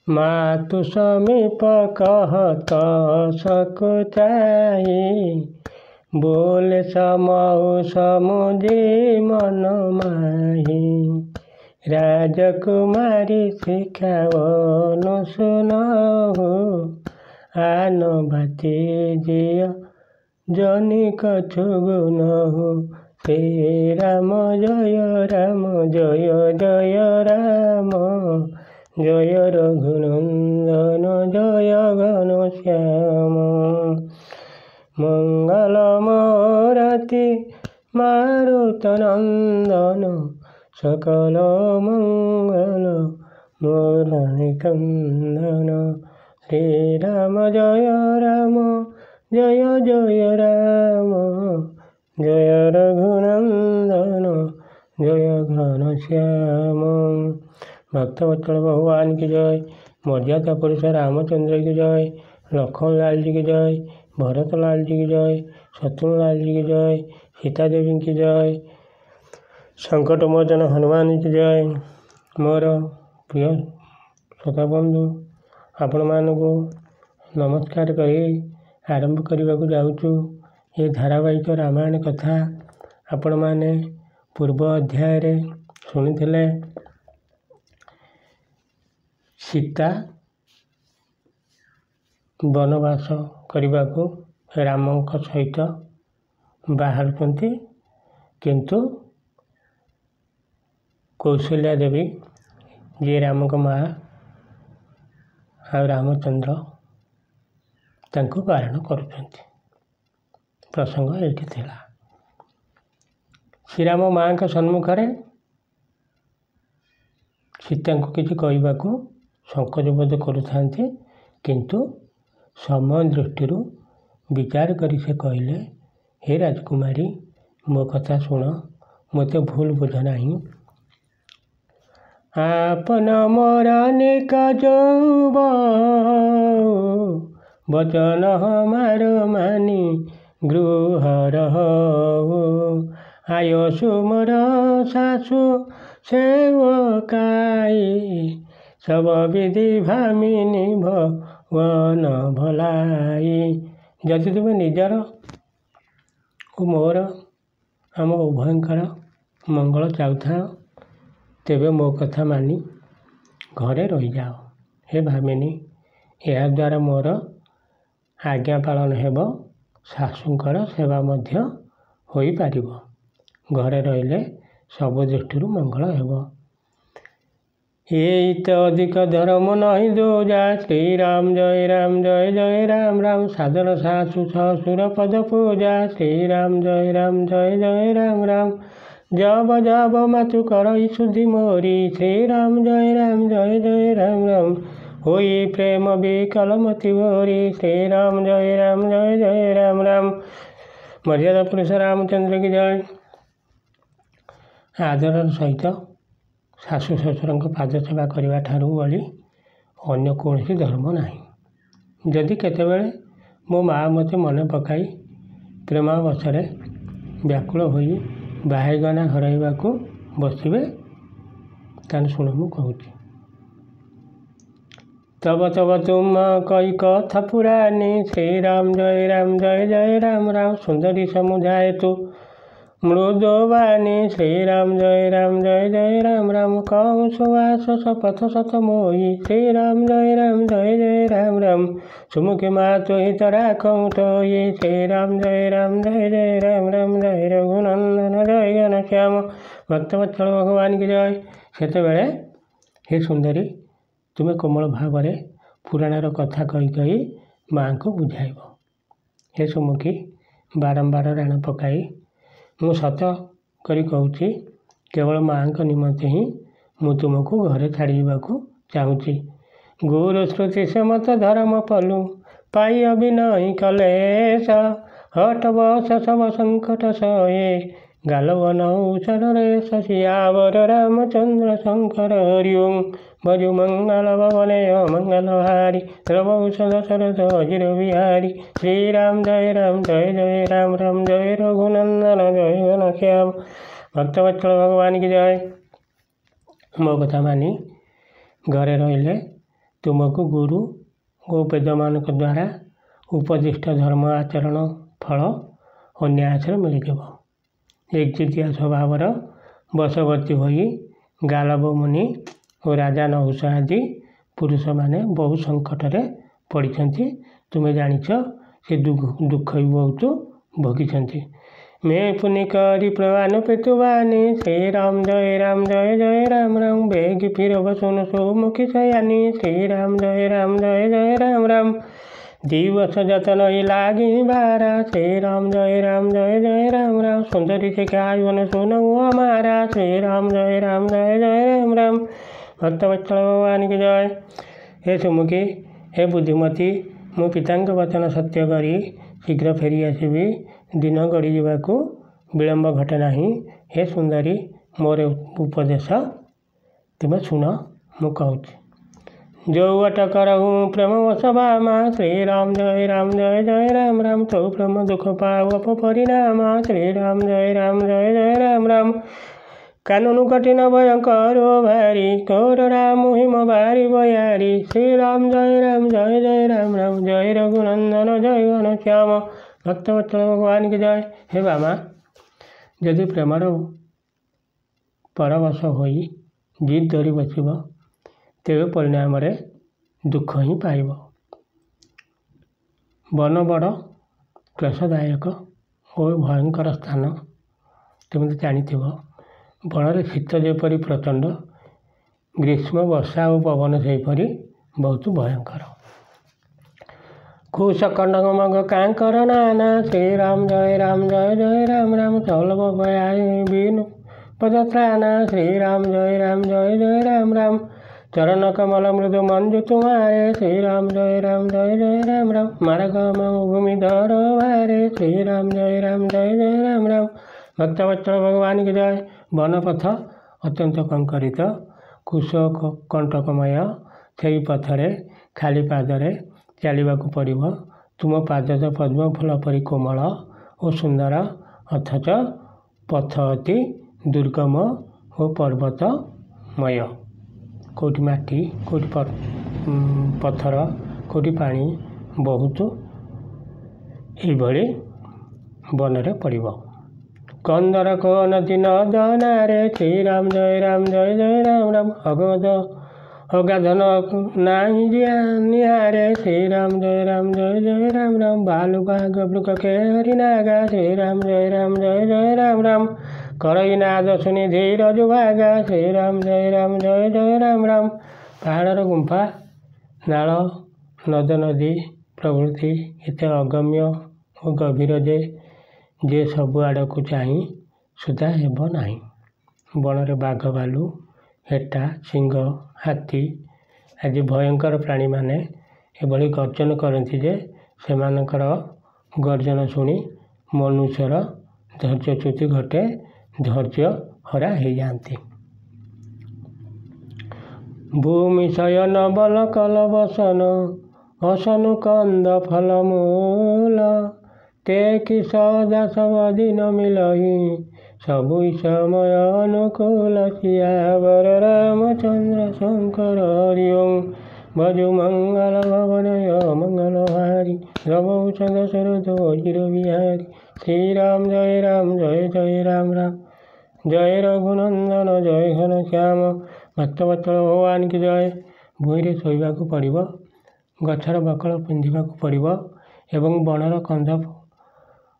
मातु समीप कहत सकुचाई, बोले समऊ समुझी मन माही। राजकुमारी शिखावनु सुनहु, आन बाती जिय जनी कछु गुनहु। श्री राम जय राम जय जय राम, जय रघुनंदन जय घनश्याम। मंगल मूर्ति मारुतनंदन, सकल मंगल मुरलीकंदन। श्री राम जय राम जय जय राम, जय रघुनंदन जय घनश्याम। भक्तवत्सल भगवान की जय। मर्यादा पुरुष रामचंद्र की जय। लखन लाल जी की जय। भरत लाल जी की जय। शत्रुघ्न लाल जी की जय। सीता देवी की जय। संकट मोचन हनुमान की जय। मोर प्रिय श्रोता बंधु, आपण मानकु नमस्कार करी आरंभ करने जाऊँ। ये धारावाहिक रामायण कथा आपण माने पूर्व अध्याय रे शुणिथिले। सीता वनवास करने को रामक सहित बाहरुचंती, किंतु कौशल्या देवी जी रामक माँ आ रामचंद्र तांको बारण करुचंती। प्रसंग एठी थिला। श्रीराम माँ के सम्मुखरे सीता को किसी कहवाकू संकोच बोध करुथांती, किंतु समय दृष्टि विचार करी से कहले, हे राजकुमारी मो कथा शुण, मते भूल बुझ नहीं। आपन मोरा निकट वचन हमार मानी गृह रहो। आयो सुमर सासु सेवकाई, सब विधि भामिनी भवन भलाई। जदि तुम निजर और मोर आम उभयंकर मंगल चाहूथा, तेबे मो कथा मानी घरे रही जाओ। हे भामिनी, यह द्वारा मोर आज्ञा पालन हेब, सासूंकर सेवा मध्य होई पारिबो। घरे रहिले सब दृष्टि मंगल हेब। ये तो अधिक धर्म नहीं दूजा। श्री राम जय राम जय जय राम राम, साधन सासु ससुर पद पूजा। श्री राम जय राम जय जय राम राम, जब जब मातु करई सुधि मोरी। श्री राम जय राम राम, होई प्रेम विकल मति भोरी। श्री राम जय राम राम। मर्यादा पुरुष रामचंद्र की जय। आदर सहित शाशु शशुर पाद सेवा करने ठारू बड़ी अन्य कौन धर्म नहीं। जदि केतेबेले मो माँ मते मन पकाई प्रेमावशरे व्याकुल होई बाहेगना हरइबाकू बसिबे, ताने शुण मु कहूची। तब तब तुम कई कथा पुरानी। श्री राम जय राम राम, सुंदरी समुझाए तू मृदुवानी। श्री राम जय राम राम, कहूँ सुवास शपथ सत मोही। श्री राम जय राम राम, सुमुखी मातु हित राखूं तोई। श्री राम जय राम राम, जय रघुनंदन जय घनश्याम। भक्तवत्सल भगवान की जय। सेतेबेले हे सुंदरी, तुम्हें कोमल भाव में पुराणर कथा कही कही माँ को बुझाइब। हे सुमुखी, बारंबार राण पकाई मु सत करी कहूची, केवल माँ को निमंते ही मु तुमको घरे छाड़ीबाकू चाहूची। गुरु श्रुति से मत धर्म पलु, पाई अभी नहीं कलेश। हट बस सब संकट सये, गालवन ऊषर रे सियावर रामचंद्र शंकर हरिओं। भजु मंगल भवने मंगलहारी, रघुवंश दशरथ अजिर बिहारी। श्री राम जय राम राम, जय रघुनंदन जय घनश्याम। भक्तवत्सल भगवान की जय। ମୋ କଥା ମାନି ଘରେ ରହିଲେ ତୁମକୁ ଗୁରୁ ଓ ବେଦମାନଙ୍କ ଦ୍ୱାରା ଉପଦିଷ୍ଟ ଧର୍ମ ଆଚରଣ ଫଳ ଅନ୍ୟାସରେ ମିଳିଯିବ। ଏକଜିତିଆ ସ୍ୱଭାବର ବଶବର୍ତ୍ତୀ ହୋଇ ଗାଲବ ମୁନି ଓ ରାଜା ନହୁଷ ଆଦି ପୁରୁଷମାନେ ବହୁ ସଙ୍କଟରେ ପଡ଼ିଛନ୍ତି। ତୁମେ ଜାଣିଛ, ସେ ଦୁଃଖ ବି ବହୁତ ଭୋଗିଛନ୍ତି। मैं पुनि करी प्रवानुपितु वाणी श्री राम जय राम राम बेग फिर सुन सुमुखी सयानी श्री राम जय राम राम दिवस जतन लागी बारा श्री राम जय राम राम सुंदरी से कायन सुन हमारा श्री राम जय राम भक्तवत्सल भगवान की जय। हे सुमुखी, हे बुद्धिमती, मु पितांक वचन सत्य करी शीघ्र फेरी आसबि। दिन गड़ी जावाकू विलम्ब घटे नहीं। हे सुंदरी, मोर उपदेश तुम शुण। मु कहूँ जो अट करहूँ प्रेम वसवामा श्री राम जय राम तो प्रेम दुख पाऊ अप परिणाम श्री राम जय राम कानून कठिन भयंकर भारी कौर राम हिम भारी बयारी श्री राम जय राम जय रघुनंदन जय घन श्याम। भक्तवत्सल भगवान की जय। हे बामा, यदि प्रेमर परवश होई जिद धरी बसिब तेरे परिणाम दुख ही पाइब। वन बड़ क्लेशदायक और भयंकर स्थान। तुम तो जानिथिब, वनरे शीत जेपरी प्रचंड, ग्रीष्म वर्षा और पवन सेपरी बहुत भयंकर। कुश कंडक मग कांकर नाना श्री राम जय राम चौलभ बीन पदत्राना श्री राम जय राम चरण कमल मृदु मंजु तुम्हारे श्री राम जय राम मार्ग भूमि धर भारे श्री राम जय राम भक्तवत्सल भगवान की जय। वनपथ अत्यंत कंकरित कुश कंटकमय से पथरे खाली पादरे चलवाकू पड़ो। तुम पाद पद्म फूल परी कोमल और सुंदर, अथच पथ अति दुर्गम और पर्वतमय। कौटी माटी, कौटी पत्थर, कौटी पानी बहुत यही बनरे पड़ो। कंदर को नदी नदनारे श्री राम जय राम अगध अगाधन नाही निहारे श्री राम जय राम बालु बाघ वृक के हरिनागा श्री राम जय राम करई नाद सुनि धीर जुभागा श्री राम जय राम पहाड़र गुंफा नाल नद नदी प्रभृति एत अगम्य और गभीर जे सबु आड़ को चाही सुधा हेब नाही। वनरे बाघ भालू हेटा सिंह हाथी आदि भयंकर प्राणी माने एभली गर्जन करती जे सेमानकर गर्जन शुणी मनुष्यर धैर्यच्युति घटे, धैर्य हरा हो जाती। भूमि शयन बल कल बसन असनु कंद फल मूल ते कि सदा सब दिन मिलही सबु समय अनुकूल सियावर रामचंद्र शंकर हरि ओं भजु मंगल भवनय मंगल हारी रवौ चंद्रशरद चिर बिहारी श्री राम जय राम जय रघुनंदन जय घन श्याम। भक्तवत्सल भगवान की जय। भूईरे शोइबाकू पड़िबो, गछर बकल पिंधिबाकू पड़िबो एवं बनर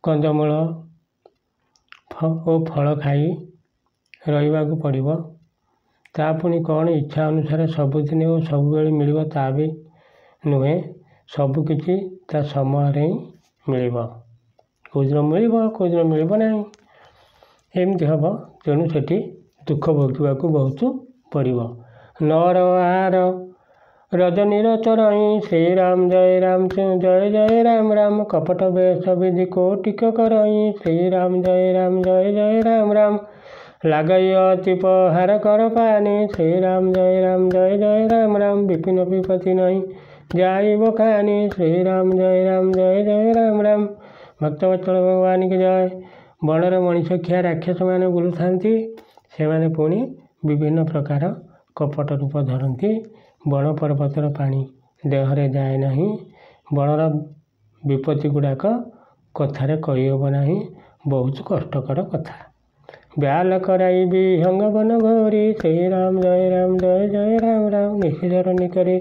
कंदमूल और फल खाई रहिबाकू पड़िबो। ता पुणी कौन इच्छा अनुसार सबुदिन और सबुबेले मिलिबो ता भी नुहे। सबुकिछि ता समय ही मिलिबो। कोदिन मिलिबो, कोदिन मिलिबो नहीं, एमती हम। तेणु सेठी दुख भोगिबाकू बहुत पड़िबो। नर आहार रजनीर चरई श्री राम जय राम कपट वेश विधि कोटिक करई श्री राम जय राम लागई अति पहार कर पानी श्री राम जय राम विपिन विपति नहीं जाई बखानी श्री राम जय राम भक्तवत्सल भगवान की जय। बनर मनीष खिया राक्षस मैंने बुलूँ से पुणी ବିଭିନ୍ନ ପ୍ରକାର କପଟ ରୂପ ଧରନ୍ତି। ବଣ ପର୍ବତର ପାଣି ଦେହରେ ଯାଏ ନାହିଁ। ବଣର ବିପତ୍ତି ଗୁଡ଼ାକ କଥାରେ କହିହେବ ନାହିଁ। ବହୁତ କଷ୍ଟକର କଥା। ବ୍ୟାଲ କରାଇବି ହଙ୍ଗବନ ଘୋରି ଶ୍ରୀରାମ ଜୟ ରାମ ଜୟ ଜୟ ରାମ ରାମ। ନିଶିଧରଣୀ କରି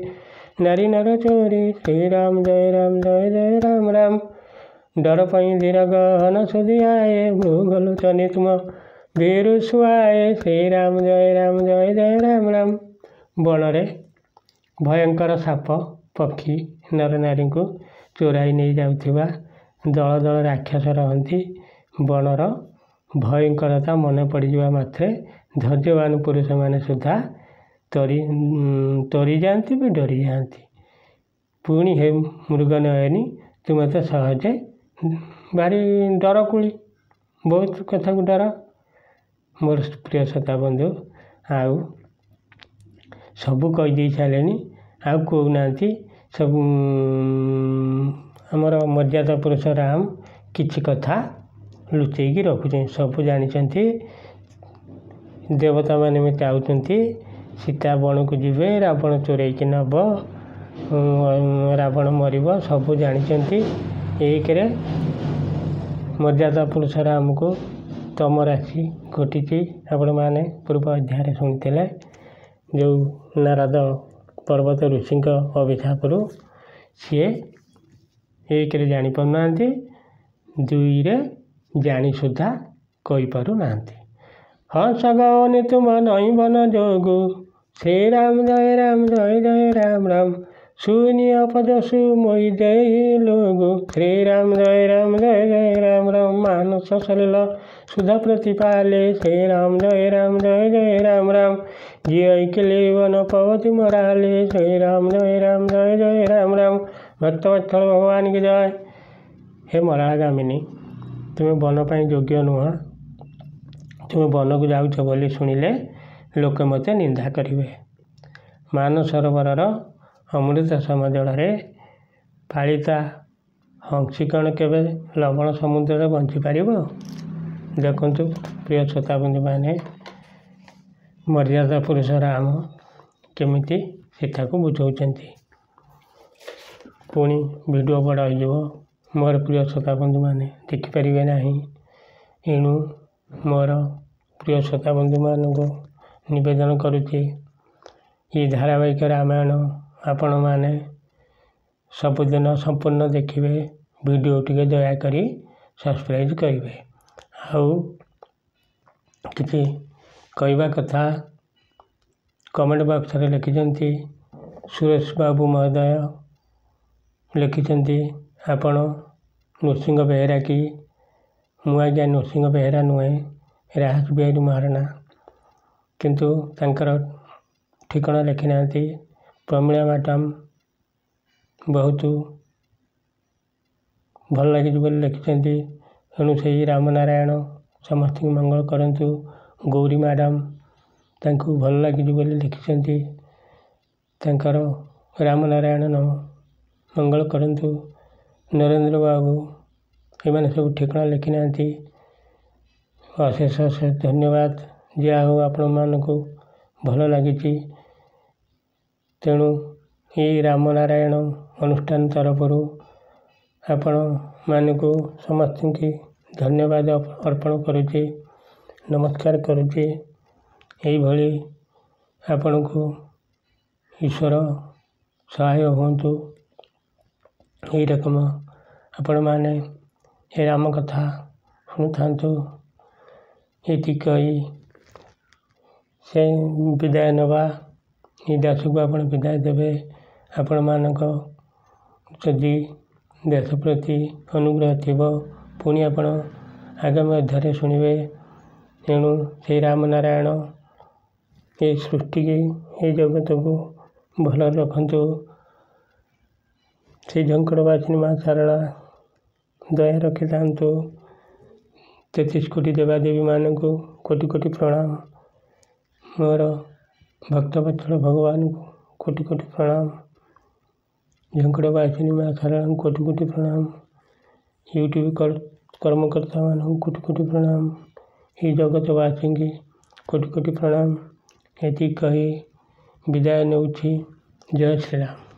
ନାରୀ ନର ଚୋରି ଶ୍ରୀରାମ ଜୟ ରାମ ରାମ। ଡର ପାଇଁ ଧୀର ଗହନ ସୁଧିଆଏ ଭୃଗଲୋଚନୀ ତୁମ ଭୀରୁ ଶୁଆଏ ଶ୍ରୀରାମ ଜୟ ରାମ ରାମ। ବଣରେ ଭୟଙ୍କର ସାପ ପକ୍ଷୀ ନରନାରୀଙ୍କୁ ଚୋରାଇ ନେଇ ଯାଉଥିବା ଦଳ ଦଳ ରାକ୍ଷସ ରହନ୍ତି। ବଣର ଭୟଙ୍କରତା ମନେ ପଡ଼ିଯିବା ମାତ୍ରେ ଧୈର୍ଯ୍ୟବାନ ପୁରୁଷମାନେ ସୁଦ୍ଧା ତରି ଯାଆନ୍ତି ବି ଡରି ଯାଆନ୍ତି। ପୁଣି ହେ ମୃଗନୟନୀ ତୁମେ ତ ସହଜେ ଭାରି ଡରକୁଳି, ବହୁତ କଥାକୁ ଡର। ମୋର ପ୍ରିୟ ଶ୍ରୋତା ବନ୍ଧୁ, ଆଉ ସବୁ କହିଦେଇ ସାରିଲେଣି, ଆଉ କହୁନାହାନ୍ତି। ସବୁ ଆମର ମର୍ଯ୍ୟାଦା ପୁରୁଷ ରାମ କିଛି କଥା ଲୁଚେଇକି ରଖୁଛନ୍ତି। ସବୁ ଜାଣିଛନ୍ତି। ଦେବତାମାନେ ବି ଚାହୁଁଛନ୍ତି ସୀତା ବଣକୁ ଯିବେ, ରାବଣ ଚୋରେଇକି ନେବ, ରାବଣ ମରିବ, ସବୁ ଜାଣିଛନ୍ତି। ଏକରେ ମର୍ଯ୍ୟାଦା ପୁରୁଷ ରାମକୁ ତମ ରାଶି ଘଟିଛି। ଆପଣମାନେ ପୂର୍ବ ଅଧ୍ୟାୟରେ ଶୁଣିଥିଲେ ଯେଉଁ ନାରଦ ପର୍ବତ ଋଷିଙ୍କ ଅଭିଶାପରୁ ସିଏ ଏକରେ ଜାଣିପାରୁନାହାନ୍ତି, ଦୁଇରେ ଜାଣି ସୁଦ୍ଧା କହିପାରୁନାହାନ୍ତି। ହଂସ ଗଉନି ତୁମ ନଈବନ ଯୋଗୁ ଶ୍ରୀରାମ ଜୟ ରାମ। ଶୂନ୍ୟ ପଦ ସୁମୋଇ ଦେଇ ଲୋଗୁ ଶ୍ରୀରାମ ଜୟ ରାମ। ମାନସ ସଲିଳ ସୁଧା ପ୍ରତିପାଲେ ଶ୍ରୀରାମ ଜୟ ରାମ। ଜିଇ କିଲି ବନ ପବତି ମରାଲେ ଶ୍ରୀରାମ ଜୟ ରାମ। ଭକ୍ତବତ୍ସଳ ଭଗବାନ କି ଜୟ। ହେ ମରାଳ ଗାମିନୀ, ତୁମେ ବନ ପାଇଁ ଯୋଗ୍ୟ ନୁହଁ। ତୁମେ ବନକୁ ଯାଉଛ ବୋଲି ଶୁଣିଲେ ଲୋକେ ମୋତେ ନିନ୍ଦା କରିବେ। ମାନସରୋବରର ଅମୃତ ସମ ଜଳରେ ପାଳିତା ହଂସୀ କ'ଣ କେବେ ଲବଣ ସମୁଦ୍ରରେ ବଞ୍ଚିପାରିବ? ଦେଖନ୍ତୁ ପ୍ରିୟ ଶ୍ରୋତାବନ୍ଧୁମାନେ, ମର୍ଯ୍ୟାଦା ପୁରୁଷ ରାମ କେମିତି ସୀତାକୁ ବୁଝାଉଛନ୍ତି। ପୁଣି ଭିଡ଼ିଓ ବଡ଼ ହୋଇଯିବ। ମୋର ପ୍ରିୟ ଶ୍ରୋତାବନ୍ଧୁମାନେ ଦେଖିପାରିବେ ନାହିଁ। ଏଣୁ ମୋର ପ୍ରିୟ ଶ୍ରୋତାବନ୍ଧୁମାନଙ୍କୁ ନିବେଦନ କରୁଛି, ଏ ଧାରାବାହିକ ରାମାୟଣ ଆପଣମାନେ ସବୁଦିନ ସମ୍ପୂର୍ଣ୍ଣ ଦେଖିବେ। ଭିଡ଼ିଓ ଟିକେ ଦୟାକରି ସବସ୍କ୍ରାଇବ୍ କରିବେ। ଆଉ କିଛି କହିବା କଥା କମେଣ୍ଟ ବକ୍ସରେ ଲେଖିଛନ୍ତି। ସୁରେଶ ବାବୁ ମହୋଦୟ ଲେଖିଛନ୍ତି, ଆପଣ ନୃସିଂହ ବେହେରା କି? ମୁଁ ଆଜ୍ଞା ନୃସିଂହ ବେହେରା ନୁହେଁ, ରାହାସ ବିହାରୀ ମହାରଣା। କିନ୍ତୁ ତାଙ୍କର ଠିକଣା ଲେଖିନାହାନ୍ତି। ପ୍ରମିଳା ମ୍ୟାଡ଼ାମ୍ ବହୁତ ଭଲ ଲାଗିଛି ବୋଲି ଲେଖିଛନ୍ତି। ଏଣୁ ସେହି ରାମନାରାୟଣ ସମସ୍ତଙ୍କୁ ମଙ୍ଗଳ କରନ୍ତୁ। ଗୌରୀ ମ୍ୟାଡ଼ାମ୍ ତାଙ୍କୁ ଭଲ ଲାଗିଛି ବୋଲି ଲେଖିଛନ୍ତି। ତାଙ୍କର ରାମନାରାୟଣ ମଙ୍ଗଳ କରନ୍ତୁ। ନରେନ୍ଦ୍ର ବାବୁ, ଏମାନେ ସବୁ ଠିକଣା ଲେଖିନାହାନ୍ତି। ଅଶେଷ ଅଶେଷ ଧନ୍ୟବାଦ। ଯାହା ହେଉ ଆପଣମାନଙ୍କୁ ଭଲ ଲାଗିଛି। ତେଣୁ ଏହି ରାମନାରାୟଣ ଅନୁଷ୍ଠାନ ତରଫରୁ ଆପଣମାନଙ୍କୁ ସମସ୍ତଙ୍କୁ ଧନ୍ୟବାଦ ଅର୍ପଣ କରୁଛି, ନମସ୍କାର କରୁଛି। ଏଇଭଳି ଆପଣଙ୍କୁ ଈଶ୍ୱର ସହାୟ ହୁଅନ୍ତୁ। ଏହି ରକମ ଆପଣମାନେ ଏ ରାମ କଥା ଶୁଣୁଥାନ୍ତୁ। ଏଠି କହି ସେ ବିଦାୟ ନେବା। ଏ ଦାସକୁ ଆପଣ ବିଦାୟ ଦେବେ। ଆପଣମାନଙ୍କ ଯଦି ଦେଶ ପ୍ରତି ଅନୁଗ୍ରହ ଥିବ, ପୁଣି ଆପଣ ଆଗାମୀ ଅଧ୍ୟାୟରେ ଶୁଣିବେ। ଏଣୁ ସେଇ ରାମନାରାୟଣ ଏ ସୃଷ୍ଟିକି, ଏ ଜଗତକୁ ଭଲରେ ରଖନ୍ତୁ। ସେଇ ଝଙ୍କଡ଼ବାସିନୀ ମା ଶାରଳା ଦୟା ରଖିଥାନ୍ତୁ। 33 କୋଟି ଦେବାଦେବୀମାନଙ୍କୁ କୋଟି କୋଟି ପ୍ରଣାମ। ମୋର ଭକ୍ତବତ୍ସଳ ଭଗବାନଙ୍କୁ କୋଟି କୋଟି ପ୍ରଣାମ। ଝଙ୍କଡ଼ବାସିନୀ ମା ଶାରଳାଙ୍କୁ କୋଟି କୋଟି ପ୍ରଣାମ। ୟୁଟ୍ୟୁବ୍ କର୍ମକର୍ତ୍ତାମାନଙ୍କୁ କୋଟି କୋଟି ପ୍ରଣାମ। ଏହି ଜଗତବାସୀଙ୍କୁ କୋଟି କୋଟି ପ୍ରଣାମ। ଏତିକି କହି ବିଦାୟ ନେଉଛି। ଜୟ ଶ୍ରୀରାମ।